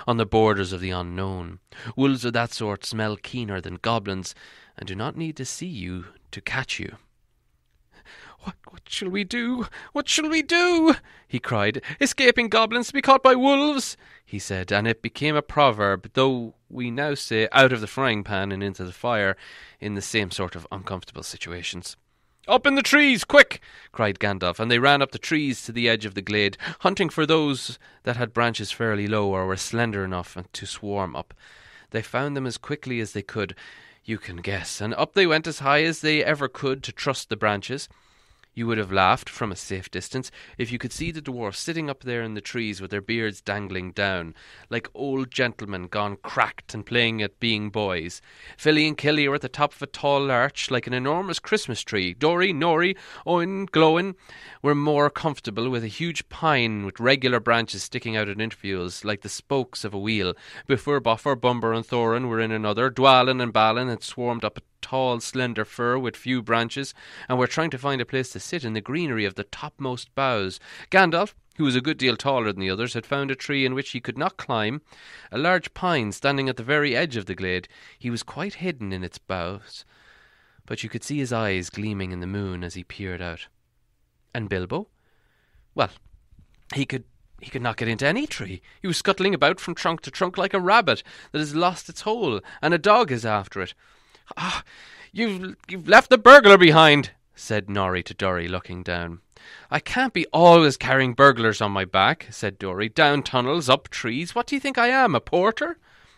on the borders of the unknown. Wolves of that sort smell keener than goblins, and do not need to see you to catch you. What shall we do? What shall we do? He cried. Escaping goblins to be caught by wolves, he said, and it became a proverb, though we now say out of the frying pan and into the fire in the same sort of uncomfortable situations. Up in the trees, quick! Cried Gandalf, and they ran up the trees to the edge of the glade, hunting for those that had branches fairly low or were slender enough to swarm up. They found them as quickly as they could, you can guess, and up they went as high as they ever could to trust the branches. You would have laughed from a safe distance if you could see the dwarfs sitting up there in the trees with their beards dangling down, like old gentlemen gone cracked and playing at being boys. Philly and Killy were at the top of a tall larch, like an enormous Christmas tree. Dory, Nori, Owen, Glowin were more comfortable with a huge pine with regular branches sticking out at intervals, like the spokes of a wheel. Before Buffer, Bumber and Thorin were in another. Dwalin and Balin had swarmed up a tall, slender fir with few branches, and were trying to find a place to sit in the greenery of the topmost boughs. Gandalf, who was a good deal taller than the others, had found a tree in which he could not climb, a large pine standing at the very edge of the glade. He was quite hidden in its boughs, but you could see his eyes gleaming in the moon as he peered out. And Bilbo? Well, he could not get into any tree. He was scuttling about from trunk to trunk like a rabbit that has lost its hole, and a dog is after it. Ah, you've left the burglar behind, said Nori to Dory, looking down. I can't be always carrying burglars on my back, said Dory. Down tunnels, up trees. What do you think I am, a porter?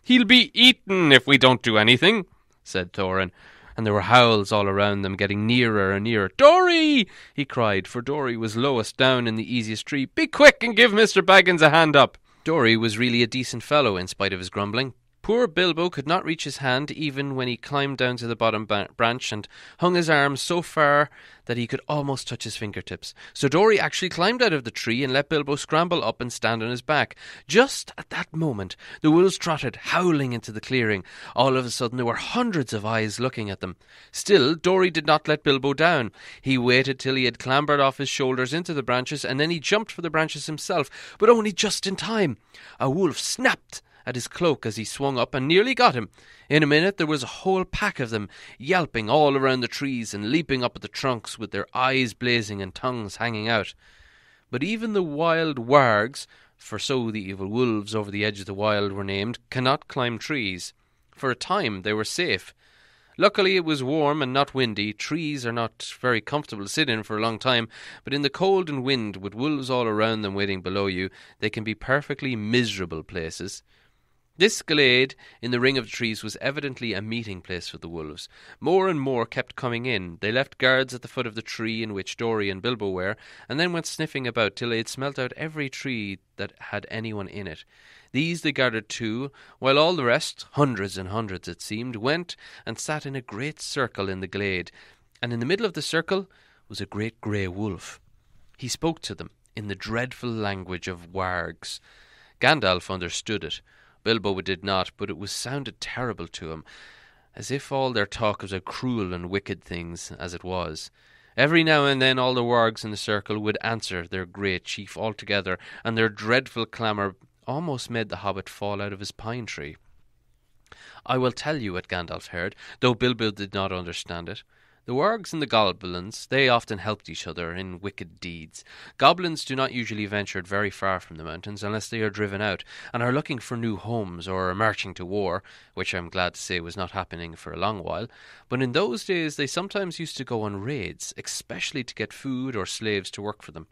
He'll be eaten if we don't do anything, said Thorin, and there were howls all around them, getting nearer and nearer. Dory! He cried, for Dory was lowest down in the easiest tree. Be quick and give Mr. Baggins a hand up. Dory was really a decent fellow, in spite of his grumbling. Poor Bilbo could not reach his hand even when he climbed down to the bottom branch and hung his arms so far that he could almost touch his fingertips. So Dory actually climbed out of the tree and let Bilbo scramble up and stand on his back. Just at that moment, the wolves trotted, howling into the clearing. All of a sudden, there were hundreds of eyes looking at them. Still, Dory did not let Bilbo down. He waited till he had clambered off his shoulders into the branches, and then he jumped for the branches himself, but only just in time. A wolf snapped at his cloak as he swung up and nearly got him. In a minute there was a whole pack of them, yelping all around the trees and leaping up at the trunks with their eyes blazing and tongues hanging out. But even the wild wargs, for so the evil wolves over the edge of the wild were named, cannot climb trees. For a time they were safe. Luckily it was warm and not windy. Trees are not very comfortable to sit in for a long time, but in the cold and wind, with wolves all around them waiting below you, they can be perfectly miserable places. This glade in the ring of trees was evidently a meeting place for the wolves. More and more kept coming in. They left guards at the foot of the tree in which Dory and Bilbo were, and then went sniffing about till they had smelt out every tree that had anyone in it. These they gathered too, while all the rest, hundreds and hundreds it seemed, went and sat in a great circle in the glade, and in the middle of the circle was a great grey wolf. He spoke to them in the dreadful language of wargs. Gandalf understood it. Bilbo did not, but it sounded terrible to him, as if all their talk was of cruel and wicked things, as it was. Every now and then all the wargs in the circle would answer their great chief altogether, and their dreadful clamour almost made the hobbit fall out of his pine tree. I will tell you what Gandalf heard, though Bilbo did not understand it. The wargs and the goblins, they often helped each other in wicked deeds. Goblins do not usually venture very far from the mountains unless they are driven out, and are looking for new homes or are marching to war, which I am glad to say was not happening for a long while. But in those days they sometimes used to go on raids, especially to get food or slaves to work for them.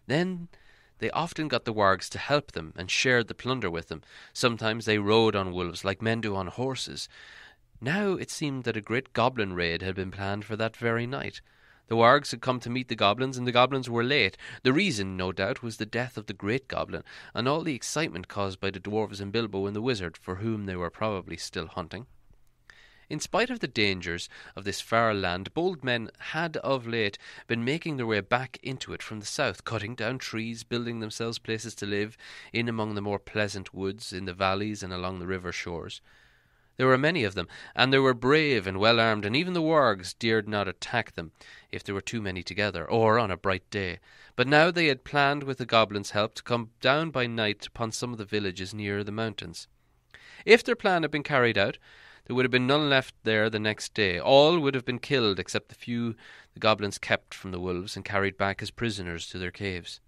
Then they often got the wargs to help them and shared the plunder with them. Sometimes they rode on wolves like men do on horses. Now it seemed that a great goblin raid had been planned for that very night. The wargs had come to meet the goblins, and the goblins were late. The reason, no doubt, was the death of the great goblin, and all the excitement caused by the dwarves and Bilbo and the wizard, for whom they were probably still hunting. In spite of the dangers of this far land, bold men had of late been making their way back into it from the south, cutting down trees, building themselves places to live in among the more pleasant woods, in the valleys and along the river shores. There were many of them, and they were brave and well armed, and even the wargs dared not attack them if there were too many together, or on a bright day. But now they had planned, with the goblins' help, to come down by night upon some of the villages near the mountains. If their plan had been carried out, there would have been none left there the next day. All would have been killed except the few the goblins kept from the wolves and carried back as prisoners to their caves.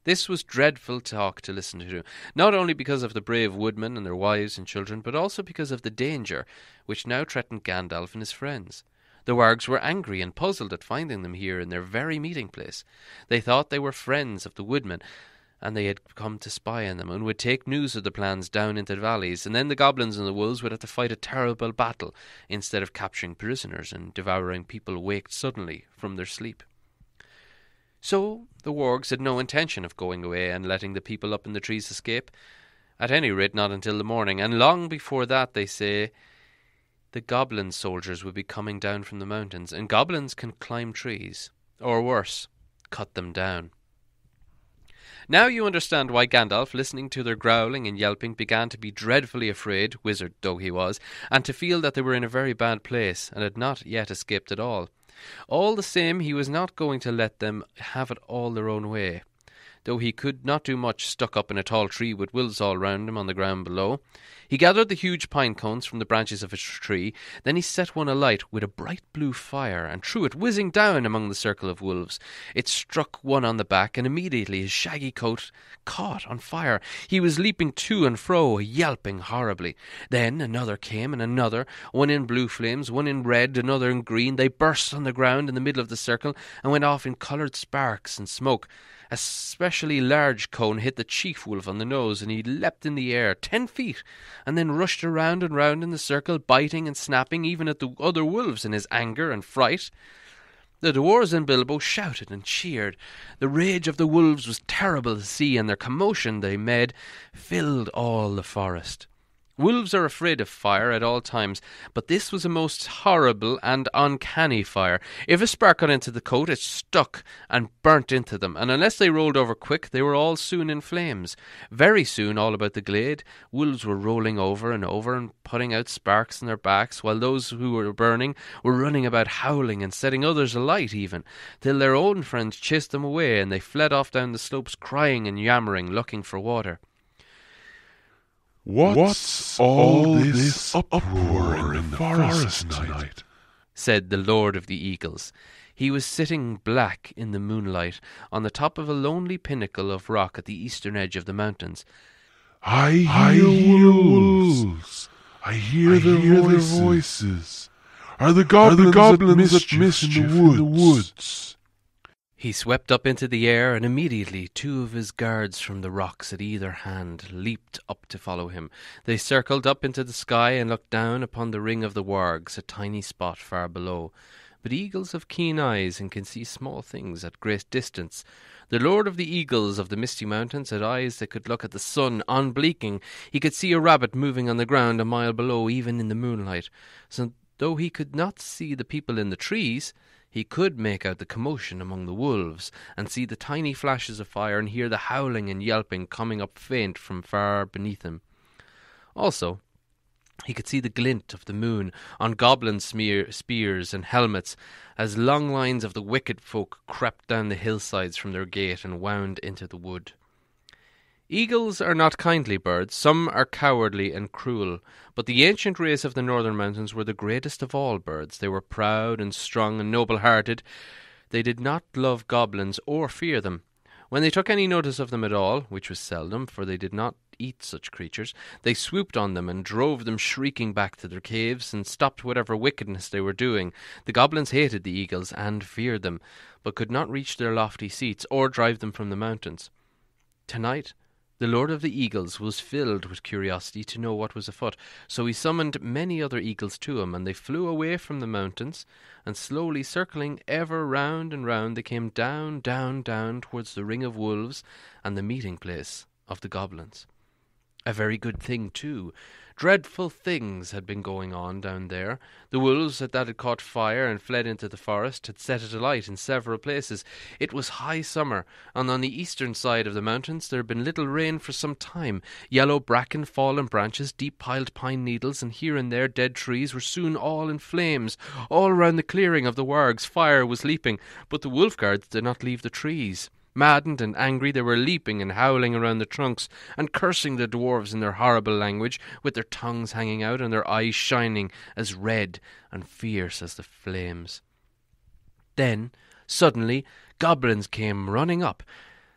This was dreadful talk to listen to, not only because of the brave woodmen and their wives and children, but also because of the danger which now threatened Gandalf and his friends. The wargs were angry and puzzled at finding them here in their very meeting place. They thought they were friends of the woodmen, and they had come to spy on them, and would take news of the plans down into the valleys, and then the goblins and the wolves would have to fight a terrible battle instead of capturing prisoners and devouring people waked suddenly from their sleep. So the wargs had no intention of going away and letting the people up in the trees escape, at any rate not until the morning, and long before that, they say, the goblin soldiers would be coming down from the mountains, and goblins can climb trees, or worse, cut them down. Now you understand why Gandalf, listening to their growling and yelping, began to be dreadfully afraid, wizard though he was, and to feel that they were in a very bad place, and had not yet escaped at all. All the same, he was not going to let them have it all their own way, though he could not do much stuck up in a tall tree with wolves all round him on the ground below. He gathered the huge pine cones from the branches of a tree, then he set one alight with a bright blue fire, and threw it whizzing down among the circle of wolves. It struck one on the back, and immediately his shaggy coat caught on fire. He was leaping to and fro, yelping horribly. Then another came, and another, one in blue flames, one in red, another in green. They burst on the ground in the middle of the circle, and went off in coloured sparks and smoke. A specially large cone hit the chief wolf on the nose, and he leapt in the air 10 feet, and then rushed around and round in the circle, biting and snapping even at the other wolves in his anger and fright. The dwarves and Bilbo shouted and cheered. The rage of the wolves was terrible to see, and their commotion they made filled all the forest. Wolves are afraid of fire at all times, but this was a most horrible and uncanny fire. If a spark got into the coat, it stuck and burnt into them, and unless they rolled over quick, they were all soon in flames. Very soon, all about the glade, wolves were rolling over and putting out sparks in their backs, while those who were burning were running about howling and setting others alight even, till their own friends chased them away, and they fled off down the slopes crying and yammering, looking for water. "What's all this uproar in the forest tonight?" said the Lord of the Eagles. He was sitting black in the moonlight on the top of a lonely pinnacle of rock at the eastern edge of the mountains. I hear wolves. I hear their voices. Are the goblins at mischief in the woods? He swept up into the air, and immediately 2 of his guards from the rocks at either hand leaped up to follow him. They circled up into the sky and looked down upon the ring of the wargs, a tiny spot far below. But eagles have keen eyes and can see small things at great distance. The Lord of the Eagles of the Misty Mountains had eyes that could look at the sun unblinking. He could see a rabbit moving on the ground a mile below, even in the moonlight. So though he could not see the people in the trees, he could make out the commotion among the wolves, and see the tiny flashes of fire, and hear the howling and yelping coming up faint from far beneath him. Also, he could see the glint of the moon on goblin spears and helmets, as long lines of the wicked folk crept down the hillsides from their gate and wound into the wood. Eagles are not kindly birds. Some are cowardly and cruel, but the ancient race of the northern mountains were the greatest of all birds. They were proud and strong and noble-hearted. They did not love goblins or fear them. When they took any notice of them at all, which was seldom, for they did not eat such creatures, they swooped on them and drove them shrieking back to their caves and stopped whatever wickedness they were doing. The goblins hated the eagles and feared them, but could not reach their lofty seats or drive them from the mountains. Tonight, the Lord of the Eagles was filled with curiosity to know what was afoot, so he summoned many other eagles to him, and they flew away from the mountains, and slowly circling ever round and round, they came down, down, down towards the ring of wolves and the meeting place of the goblins. A very good thing, too. Dreadful things had been going on down there. The wolves that had caught fire and fled into the forest had set it alight in several places. It was high summer, and on the eastern side of the mountains there had been little rain for some time. Yellow bracken, fallen branches, deep-piled pine needles, and here and there dead trees were soon all in flames. All round the clearing of the wargs fire was leaping, but the wolf guards did not leave the trees. Maddened and angry, they were leaping and howling around the trunks, and cursing the dwarves in their horrible language, with their tongues hanging out and their eyes shining as red and fierce as the flames. Then, suddenly, goblins came running up.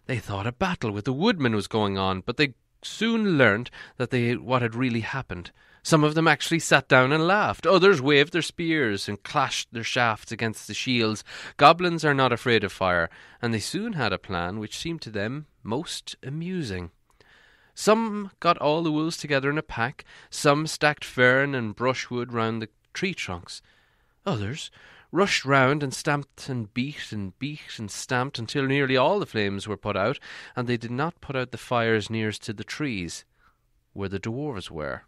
They thought a battle with the woodmen was going on, but they soon learned what had really happened. Some of them actually sat down and laughed. Others waved their spears and clashed their shafts against the shields. Goblins are not afraid of fire, and they soon had a plan which seemed to them most amusing. Some got all the wolves together in a pack. Some stacked fern and brushwood round the tree trunks. Others rushed round and stamped and beat and stamped until nearly all the flames were put out, and they did not put out the fires nearest to the trees, where the dwarves were.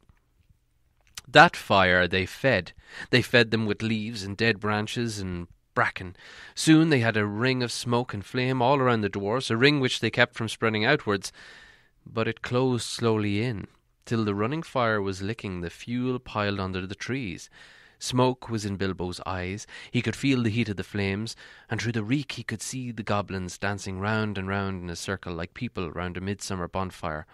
That fire they fed. They fed them with leaves and dead branches and bracken. Soon they had a ring of smoke and flame all around the dwarfs, a ring which they kept from spreading outwards, but it closed slowly in, till the running fire was licking the fuel piled under the trees. Smoke was in Bilbo's eyes. He could feel the heat of the flames, and through the reek he could see the goblins dancing round and round in a circle like people round a midsummer bonfire.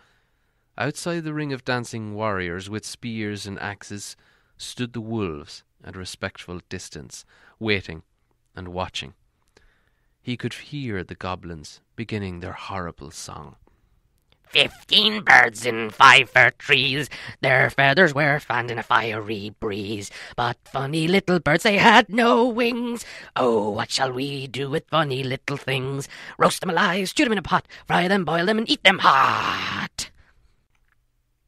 Outside the ring of dancing warriors with spears and axes stood the wolves at a respectful distance, waiting and watching. He could hear the goblins beginning their horrible song. 15 birds in 5 fir trees, their feathers were fanned in a fiery breeze. But funny little birds, they had no wings. Oh, what shall we do with funny little things? Roast them alive, stew them in a pot, fry them, boil them, and eat them hot.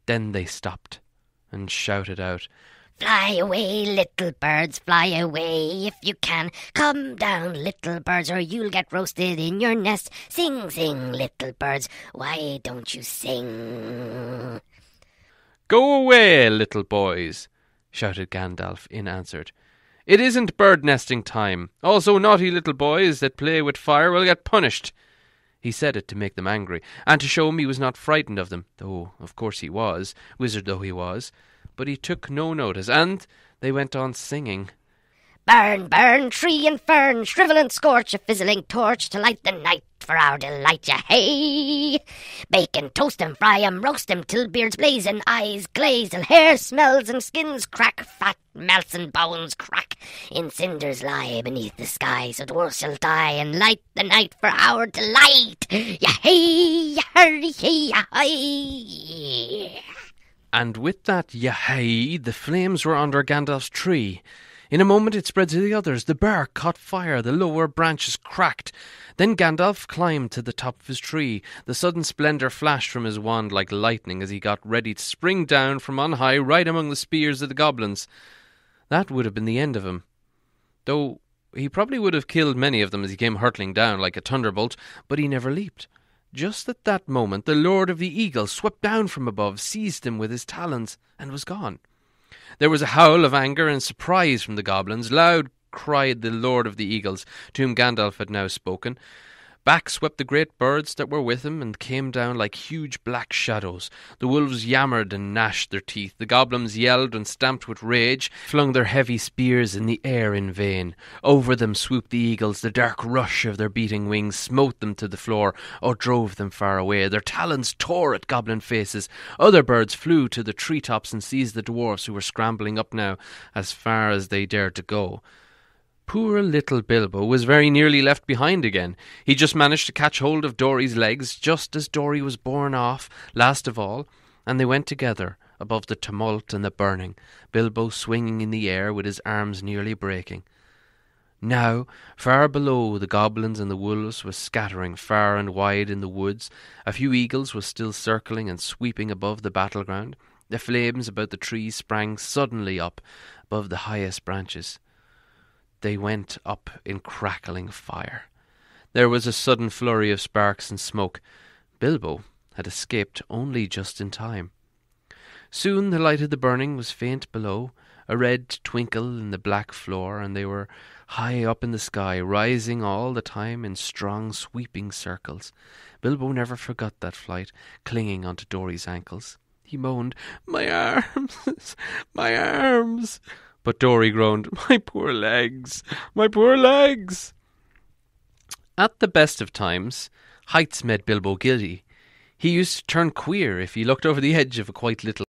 Then they stopped and shouted out, Fly away, little birds, fly away if you can. Come down, little birds, or you'll get roasted in your nest. Sing, sing, little birds, why don't you sing? Go away, little boys, shouted Gandalf in answer. It isn't bird nesting time. Also naughty little boys that play with fire will get punished. He said it to make them angry, and to show him he was not frightened of them, though of course he was, wizard though he was. But he took no notice, and they went on singing. Burn, burn, tree and fern, shrivel and scorch, a fizzling torch to light the night for our delight, hey! Bake and toast and fry 'em, roast 'em till beards blaze and eyes glaze, till hair smells and skins crack, fat melts and bones crack. In cinders lie beneath the sky, so dwarfs shall die and light the night for our delight, yah-hey, yah-hurry, hey, yah-hey! And with that yah-hey, the flames were under Gandalf's tree. In a moment it spread to the others. The bark caught fire, the lower branches cracked. Then Gandalf climbed to the top of his tree. The sudden splendour flashed from his wand like lightning as he got ready to spring down from on high right among the spears of the goblins. That would have been the end of him, though he probably would have killed many of them as he came hurtling down like a thunderbolt, but he never leaped. Just at that moment the Lord of the Eagles swept down from above, seized him with his talons, and was gone. There was a howl of anger and surprise from the goblins. Loud cried the Lord of the Eagles, to whom Gandalf had now spoken. Back swept the great birds that were with him, and came down like huge black shadows. The wolves yammered and gnashed their teeth. The goblins yelled and stamped with rage, flung their heavy spears in the air in vain. Over them swooped the eagles. The dark rush of their beating wings smote them to the floor, or drove them far away. Their talons tore at goblin faces. Other birds flew to the treetops and seized the dwarfs, who were scrambling up now as far as they dared to go. Poor little Bilbo was very nearly left behind again. He just managed to catch hold of Dory's legs just as Dory was borne off, last of all, and they went together above the tumult and the burning, Bilbo swinging in the air with his arms nearly breaking. Now, far below, the goblins and the wolves were scattering far and wide in the woods. A few eagles were still circling and sweeping above the battleground. The flames about the trees sprang suddenly up above the highest branches. They went up in crackling fire. There was a sudden flurry of sparks and smoke. Bilbo had escaped only just in time. Soon the light of the burning was faint below, a red twinkle in the black floor, and they were high up in the sky, rising all the time in strong sweeping circles. Bilbo never forgot that flight, clinging onto Dory's ankles. He moaned, "My arms, my arms!" But Dory groaned, "My poor legs, my poor legs!" At the best of times, heights made Bilbo giddy. He used to turn queer if he looked over the edge of a quite little